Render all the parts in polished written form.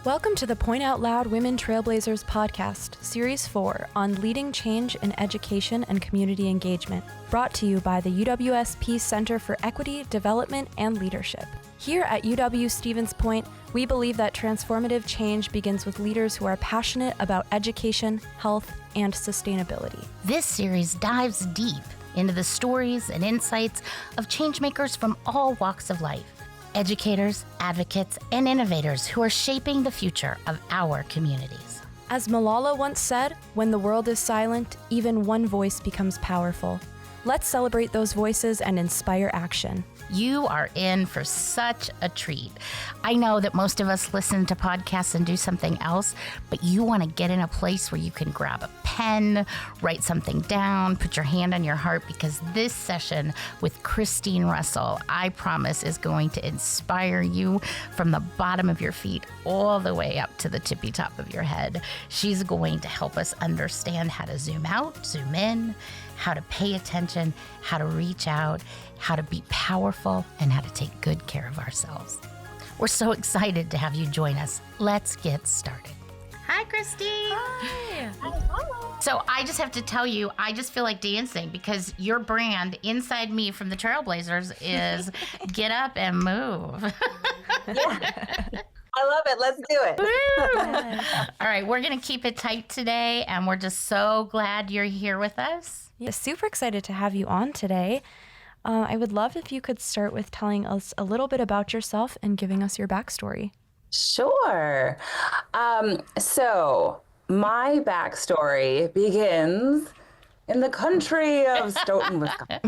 Welcome to the Point Out Loud Women Trailblazers podcast, Series 4, on leading change in education and community engagement, brought to you by the UWSP Center for Equity, Development, and Leadership. Here at UW Stevens Point, we believe that transformative change begins with leaders who are passionate about education, health, and sustainability. This series dives deep into the stories and insights of changemakers from all walks of life. Educators, advocates, and innovators who are shaping the future of our communities. As Malala once said, when the world is silent, even one voice becomes powerful. Let's celebrate those voices and inspire action. You are in for such a treat. I know that most of us listen to podcasts and do something else, but you want to get in a place where you can grab a pen, write something down, put your hand on your heart, because this session with Christine Russell, I promise, is going to inspire you from the bottom of your feet all the way up to the tippy top of your head. She's going to help us understand how to zoom out, zoom in, how to pay attention, how to reach out, how to be powerful, and how to take good care of ourselves. We're so excited to have you join us. Let's get started. Hi, Christine. Hi. So I just have to tell you, I just feel like dancing because your brand inside me from the Trailblazers is get up and move. Yeah. I love it. Let's do it. All right, we're going to keep it tight today, and we're just so glad you're here with us. Yeah, super excited to have you on today. I would love if you could start with telling us a little bit about yourself and giving us your backstory. Sure. So my backstory begins in the country of Stoughton, Wisconsin.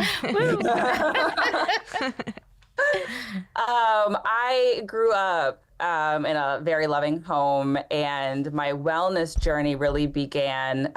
I grew up in a very loving home, and my wellness journey really began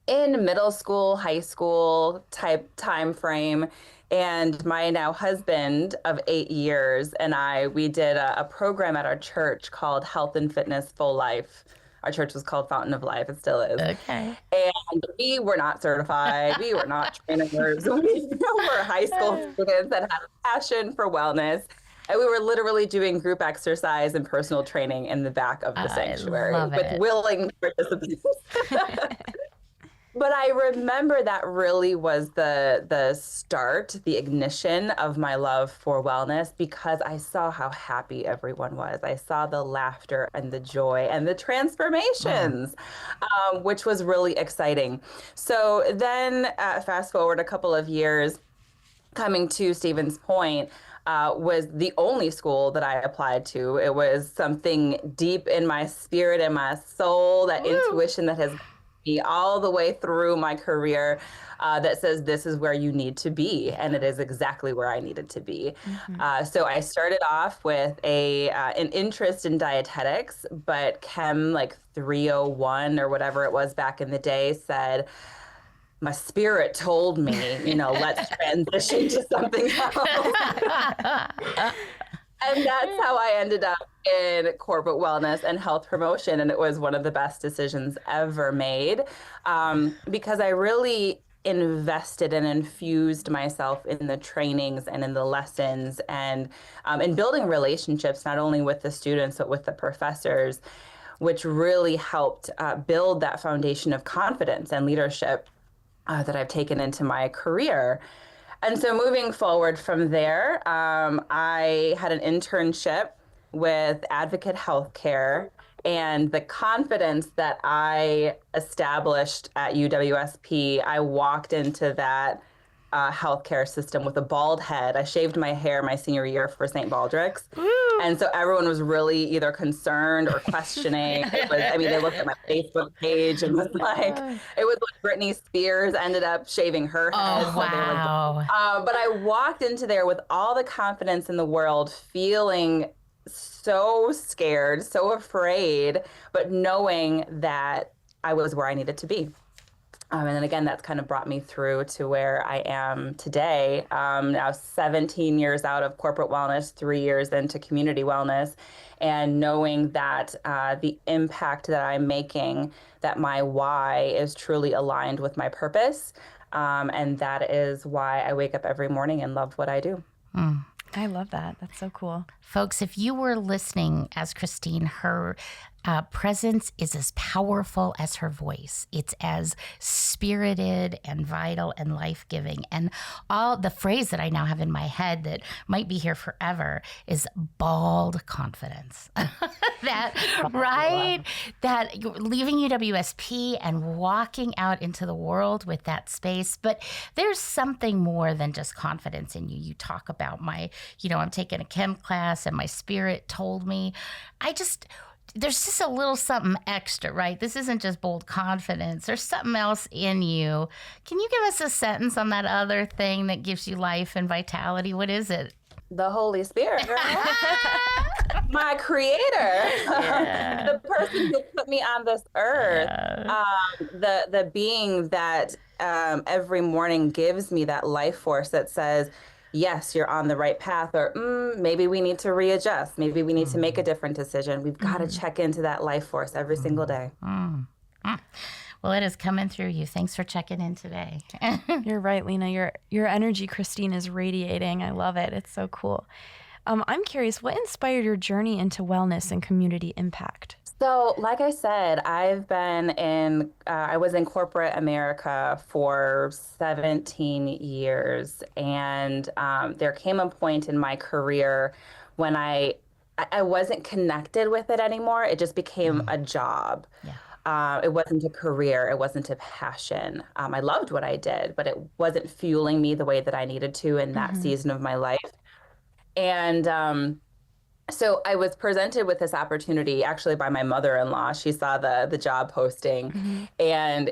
in middle school, high school type time frame. And my now husband of 8 years and we did a program at our church called Health and Fitness Full Life. Our church was called Fountain of Life. It still is. Okay. And we were not certified. We were not trainers. We were high school students that had a passion for wellness. And we were literally doing group exercise and personal training in the back of the sanctuary with willing participants. But I remember that really was the start, the ignition of my love for wellness, because I saw how happy everyone was. I saw the laughter and the joy and the transformations, which was really exciting. So then fast forward a couple of years, coming to Stevens Point, was the only school that I applied to. It was something deep in my spirit and my soul, that intuition that has me all the way through my career, that says this is where you need to be, and it is exactly where I needed to be. So I started off with an interest in dietetics, but Chem 301 or whatever it was back in the day said, my spirit told me, let's transition to something else. And that's how I ended up in corporate wellness and health promotion. And it was one of the best decisions ever made, because I really invested and infused myself in the trainings and in the lessons and in building relationships, not only with the students, but with the professors, which really helped build that foundation of confidence and leadership that I've taken into my career. And so moving forward from there, I had an internship with Advocate Healthcare, and the confidence that I established at UWSP, I walked into that healthcare system with a bald head. I shaved my hair my senior year for St. Baldrick's. And so everyone was really either concerned or questioning. They looked at my Facebook page and was like, it was like Britney Spears ended up shaving her head. Oh, wow. But I walked into there with all the confidence in the world, feeling so scared, so afraid, but knowing that I was where I needed to be. And then again, that's kind of brought me through to where I am today. Now 17 years out of corporate wellness, 3 years into community wellness, and knowing that the impact that I'm making, that my why is truly aligned with my purpose. And that is why I wake up every morning and love what I do. I love that. That's so cool. Folks, if you were listening as Christine, her presence is as powerful as her voice. It's as spirited and vital and life-giving. And all the phrase that I now have in my head that might be here forever is bald confidence. Right? That you're leaving UWSP and walking out into the world with that space. But there's something more than just confidence in you. You talk about I'm taking a chem class and my spirit told me. There's just a little something extra, right? This isn't just bold confidence. There's something else in you. Can you give us a sentence on that other thing that gives you life and vitality? What is it? The Holy Spirit, girl. My creator, the person who put me on this earth, the being that every morning gives me that life force that says, yes, you're on the right path, or maybe we need to readjust. Maybe we need to make a different decision. We've got to check into that life force every single day. Well, it is coming through you. Thanks for checking in today. You're right, Lena. Your energy, Christine, is radiating. I love it. It's so cool. I'm curious, what inspired your journey into wellness and community impact? So, like I said, I was in corporate America for 17 years. And there came a point in my career when I wasn't connected with it anymore. It just became a job. Yeah. It wasn't a career. It wasn't a passion. I loved what I did, but it wasn't fueling me the way that I needed to in that season of my life. And so I was presented with this opportunity actually by my mother-in-law. She saw the job posting, and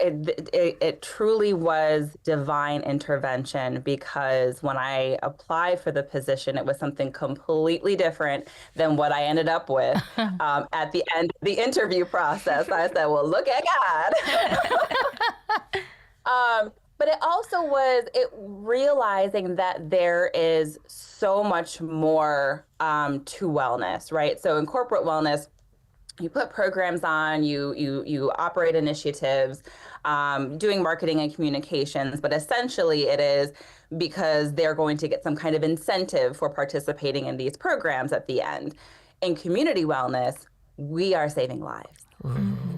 it truly was divine intervention, because when I applied for the position, it was something completely different than what I ended up with at the end of the interview process. I said, well, look at God. But it also was realizing that there is so much more to wellness, right? So in corporate wellness, you put programs on, you operate initiatives, doing marketing and communications, but essentially it is because they're going to get some kind of incentive for participating in these programs at the end. In community wellness, we are saving lives.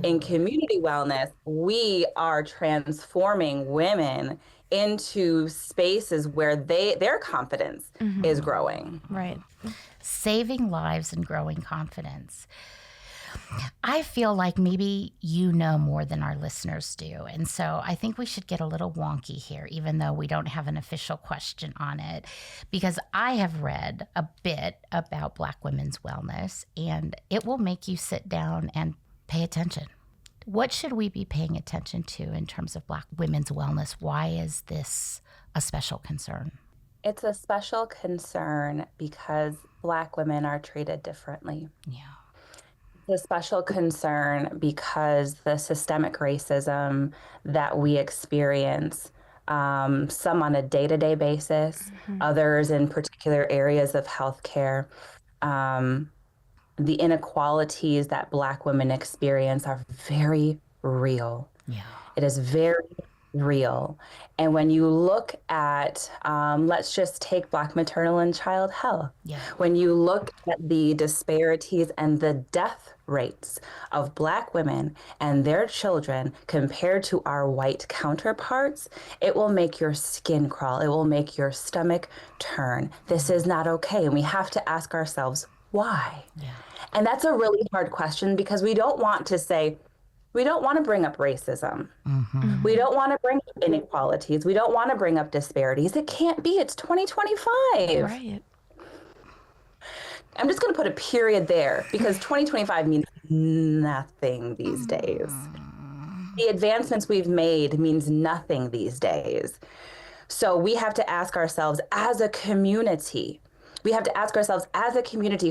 In community wellness, we are transforming women into spaces where their confidence is growing. Right. Saving lives and growing confidence. I feel like maybe you know more than our listeners do. And so I think we should get a little wonky here, even though we don't have an official question on it, because I have read a bit about Black women's wellness, and it will make you sit down and pay attention. What should we be paying attention to in terms of Black women's wellness? Why is this a special concern? It's a special concern because Black women are treated differently. Yeah. It's a special concern because the systemic racism that we experience, some on a day-to-day basis, others in particular areas of healthcare, the inequalities that Black women experience are very real. Yeah. It is very real. And when you look at, let's just take Black maternal and child health. Yeah. When you look at the disparities and the death rates of Black women and their children compared to our white counterparts, it will make your skin crawl. It will make your stomach turn. This is not okay. And we have to ask ourselves, why? Yeah. And that's a really hard question, because we don't want to bring up racism. We don't want to bring up inequalities. We don't want to bring up disparities. It can't be. It's 2025. Right. I'm just going to put a period there, because 2025 means nothing these days. The advancements we've made means nothing these days. So we have to ask ourselves as a community,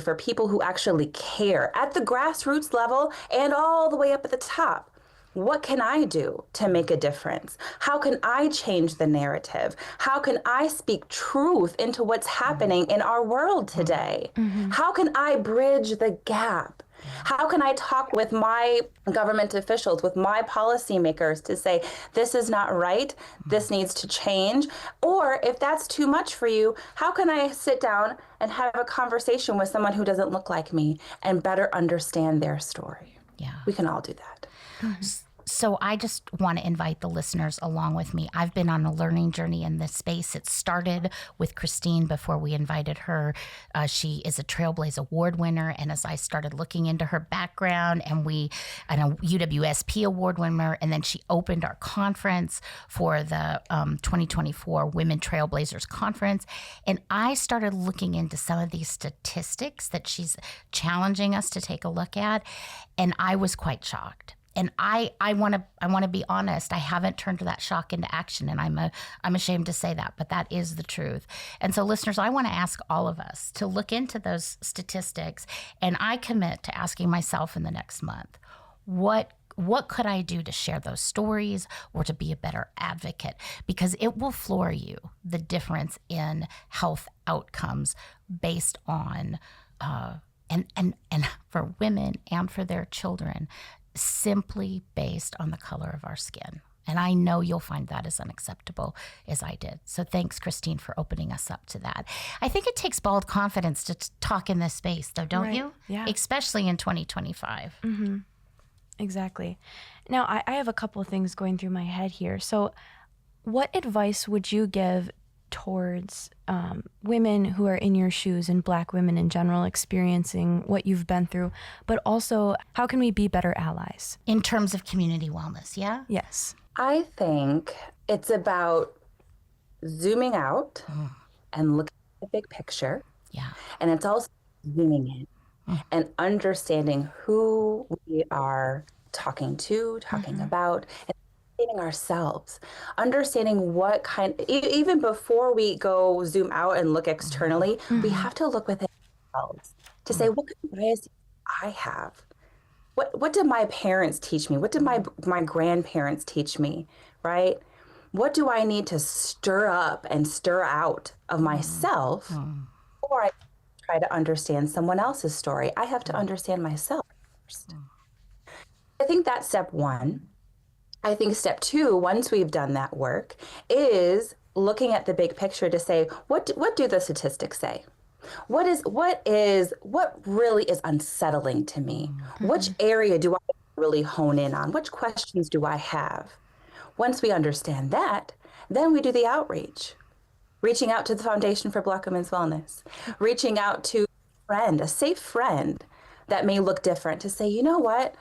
for people who actually care at the grassroots level and all the way up at the top. What can I do to make a difference? How can I change the narrative? How can I speak truth into what's happening in our world today? How can I bridge the gap How can I talk with my government officials, with my policymakers to say, this is not right, this needs to change? Or if that's too much for you, how can I sit down and have a conversation with someone who doesn't look like me and better understand their story? Yeah. We can all do that. So I just want to invite the listeners along with me. I've been on a learning journey in this space. It started with Christine before we invited her. She is a Trailblaze Award winner. And as I started looking into her background, and a UWSP Award winner, and then she opened our conference for the 2024 Women Trailblazers Conference. And I started looking into some of these statistics that she's challenging us to take a look at. And I was quite shocked. And I want to be honest. I haven't turned that shock into action, and I'm ashamed to say that, but that is the truth. And so, listeners, I want to ask all of us to look into those statistics, and I commit to asking myself in the next month, what could I do to share those stories or to be a better advocate? Because it will floor you, the difference in health outcomes based on and for women and for their children, simply based on the color of our skin. And I know you'll find that as unacceptable as I did. So thanks, Christine, for opening us up to that. I think it takes bold confidence to talk in this space, though, don't you? Yeah. Especially in 2025. Mm-hmm. Exactly. Now, I have a couple of things going through my head here. So what advice would you give towards women who are in your shoes and Black women in general experiencing what you've been through, but also how can we be better allies? In terms of community wellness, yeah? Yes. I think it's about zooming out and looking at the big picture. Yeah. And it's also zooming in and understanding who we are talking to, talking about, and understanding ourselves, understanding what kind, even before we go zoom out and look externally, we have to look within ourselves to say, what kind of bias do I have? What did my parents teach me? What did my grandparents teach me, right? What do I need to stir up and stir out of myself before I try to understand someone else's story? I have to understand myself first. I think that's step one. I think step two, once we've done that work, is looking at the big picture to say, what do the statistics say? What really is unsettling to me? Which area do I really hone in on? Which questions do I have? Once we understand that, then we do the outreach, reaching out to the Foundation for Black Women's Wellness, reaching out to a safe friend that may look different to say, you know what?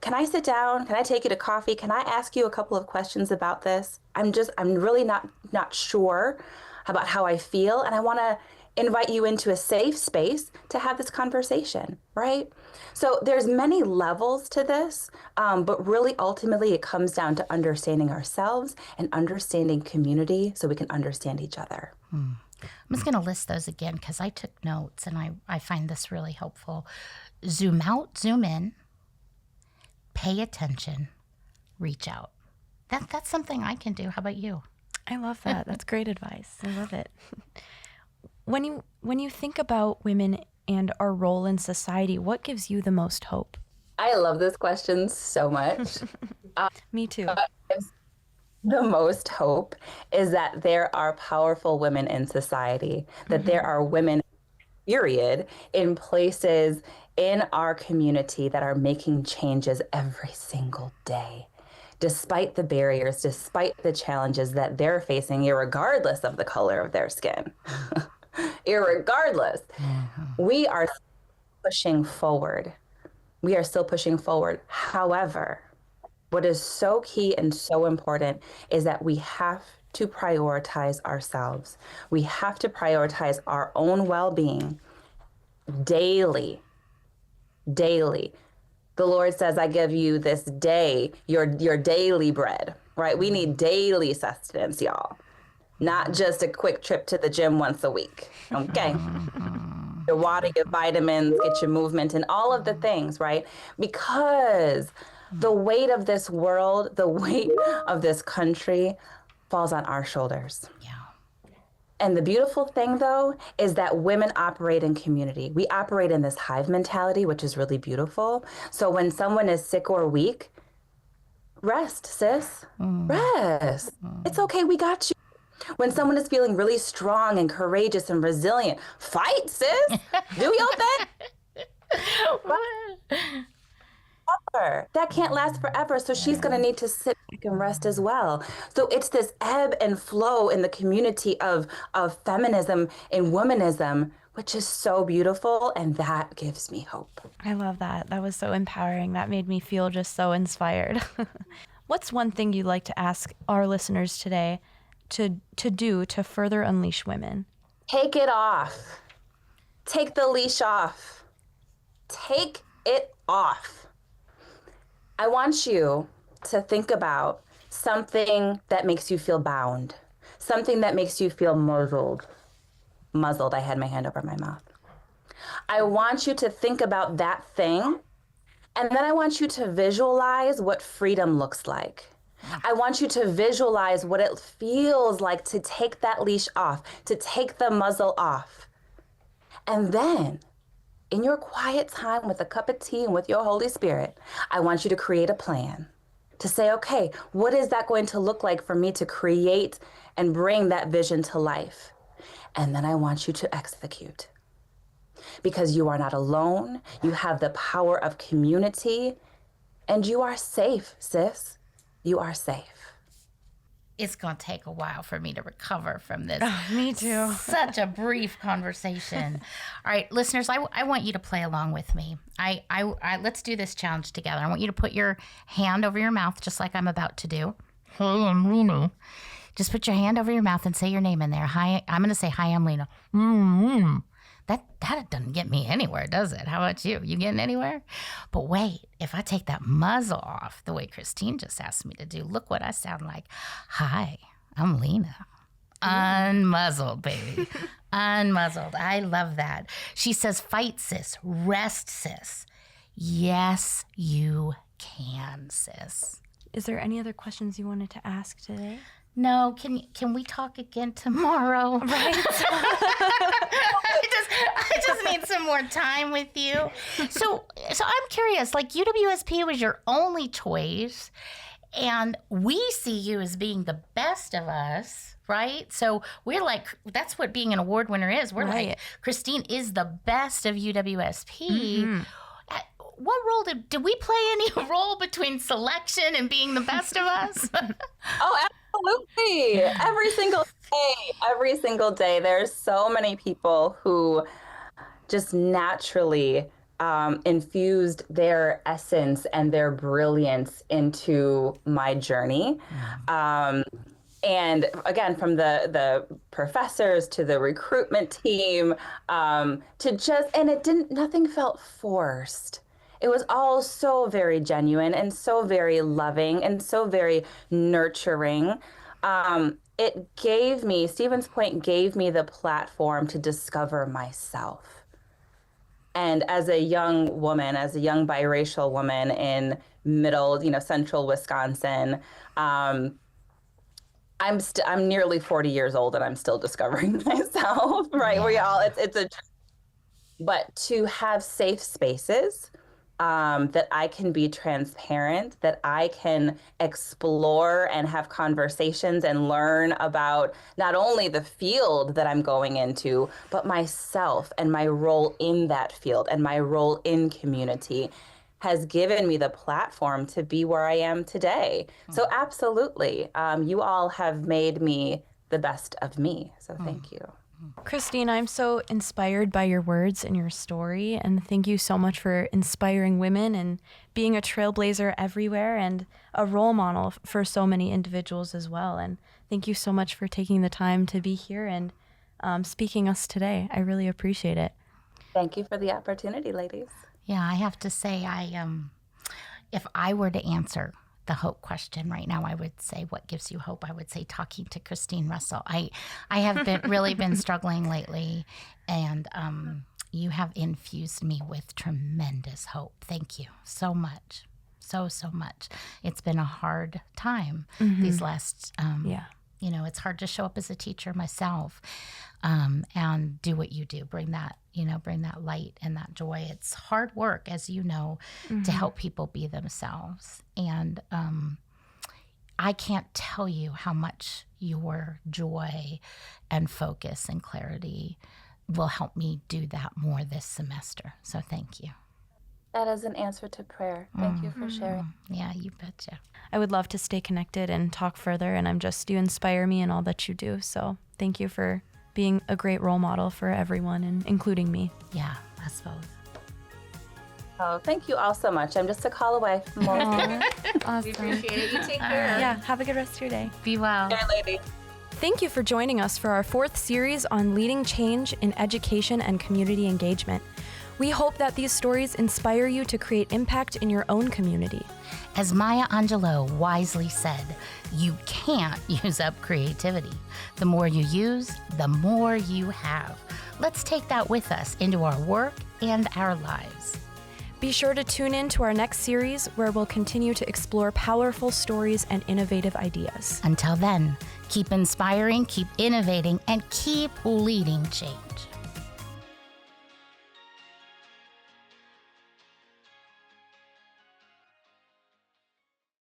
Can I sit down? Can I take you to coffee? Can I ask you a couple of questions about this? I'm really not sure about how I feel, and I want to invite you into a safe space to have this conversation, right? So there's many levels to this, but really ultimately it comes down to understanding ourselves and understanding community so we can understand each other. I'm just going to list those again because I took notes and I find this really helpful. Zoom out, zoom in, pay attention, reach out. That's something I can do. How about you? I love that. That's great advice. I love it. When you think about women and our role in society, what gives you the most hope? I love this question so much. Me too. The most hope is that there are powerful women in society, that there are women, period, in places in our community that are making changes every single day, despite the barriers, despite the challenges that they're facing, irregardless of the color of their skin. Irregardless, we are pushing forward. We are still pushing forward. However, what is so key and so important is that we have to prioritize ourselves. We have to prioritize our own well-being daily. Daily. The Lord says, I give you this day, your daily bread, right? We need daily sustenance, y'all. Not just a quick trip to the gym once a week, okay? Your water, your vitamins, get your movement, and all of the things, right? Because the weight of this world, the weight of this country falls on our shoulders. Yeah. And the beautiful thing, though, is that women operate in community. We operate in this hive mentality, which is really beautiful. So when someone is sick or weak, rest, sis. Rest. It's okay. We got you. When someone is feeling really strong and courageous and resilient, fight, sis. Do your thing. That can't last forever. So she's going to need to sit back and rest as well. So it's this ebb and flow in the community of feminism and womanism, which is so beautiful. And that gives me hope. I love that. That was so empowering. That made me feel just so inspired. What's one thing you'd like to ask our listeners today to do to further unleash women? Take it off. Take the leash off. Take it off. I want you to think about something that makes you feel bound, something that makes you feel muzzled. I had my hand over my mouth. I want you to think about that thing, and then I want you to visualize what freedom looks like. I want you to visualize what it feels like to take that leash off, to take the muzzle off. And then, in your quiet time with a cup of tea and with your Holy Spirit, I want you to create a plan to say, okay, what is that going to look like for me to create and bring that vision to life? And then I want you to execute. Because you are not alone, you have the power of community, and you are safe, sis. You are safe. It's going to take a while for me to recover from this. Oh, me too. Such a brief conversation. All right, listeners, I want you to play along with me. I let's do this challenge together. I want you to put your hand over your mouth, just like I'm about to do. Hey, I'm Lena. Just put your hand over your mouth and say your name in there. Hi, I'm going to say, hi, I'm Lena. Mm-hmm. That doesn't get me anywhere, does it? How about you? You getting anywhere? But wait, if I take that muzzle off the way Christine just asked me to do, look what I sound like. Hi, I'm Lena. Unmuzzled, baby. Unmuzzled. I love that. She says, fight, sis. Rest, sis. Yes, you can, sis. Is there any other questions you wanted to ask today? No, can we talk again tomorrow? Right. I just need some more time with you. So I'm curious, like UWSP was your only choice, and we see you as being the best of us, right? So we're like, that's what being an award winner is. We're like, Christine is the best of UWSP. Mm-hmm. What role did we play any role between selection and being the best of us? Oh, absolutely. Every single day. There's so many people who just naturally infused their essence and their brilliance into my journey. And again, from the professors to the recruitment team, nothing felt forced. It was all so very genuine and so very loving and so very nurturing. Stevens Point gave me the platform to discover myself. And as a young woman, as a young biracial woman in central Wisconsin, I'm nearly 40 years old and I'm still discovering myself, right? Yeah. But to have safe spaces, that I can be transparent, that I can explore and have conversations and learn about not only the field that I'm going into, but myself and my role in that field and my role in community has given me the platform to be where I am today. So absolutely, you all have made me the best of me. So thank you. Christine, I'm so inspired by your words and your story, and thank you so much for inspiring women and being a trailblazer everywhere and a role model for so many individuals as well. And thank you so much for taking the time to be here and speaking us today. I really appreciate it. Thank you for the opportunity, ladies. Yeah, I have to say, if I were to answer the hope question right now, I would say, what gives you hope? I would say talking to Christine Russell. I have really been struggling lately, and you have infused me with tremendous hope. Thank you so much. So much. It's been a hard time these last It's hard to show up as a teacher myself and do what you do, bring that light and that joy. It's hard work, as you know, to help people be themselves. And I can't tell you how much your joy and focus and clarity will help me do that more this semester. So thank you. That is an answer to prayer. Thank you for sharing. Yeah, you betcha. I would love to stay connected and talk further, and you inspire me in all that you do. So thank you for being a great role model for everyone, and including me. Yeah, I suppose. Oh, thank you all so much. I'm just a call away. Awesome. We appreciate it. You take care. Yeah, have a good rest of your day. Be well. Care, lady. Thank you for joining us for our 4th series on leading change in education and community engagement. We hope that these stories inspire you to create impact in your own community. As Maya Angelou wisely said, you can't use up creativity. The more you use, the more you have. Let's take that with us into our work and our lives. Be sure to tune in to our next series, where we'll continue to explore powerful stories and innovative ideas. Until then, keep inspiring, keep innovating, and keep leading change.